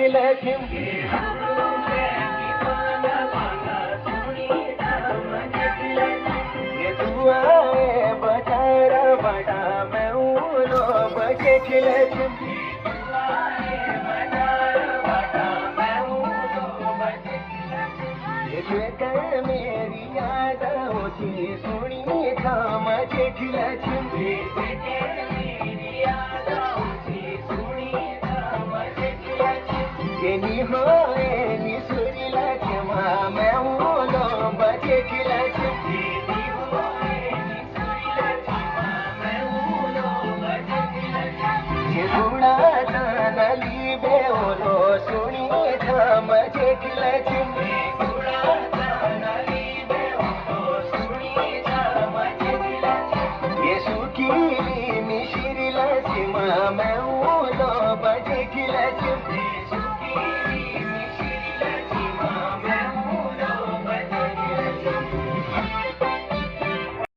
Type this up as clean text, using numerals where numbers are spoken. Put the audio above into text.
खिलखिम ये दुआएं बचारा बड़ा मैं उनो बचे खिलखिम ये कर मेरी याद होती सुनी था मजे खिलखिम एनी हो एनी सुरीला क्षमा मैं उनो बचे खिलखिम ये गुणा नली बेओलो सुनी था मजे खिलखिम ये सुकीली मिशिरीला क्षमा मैं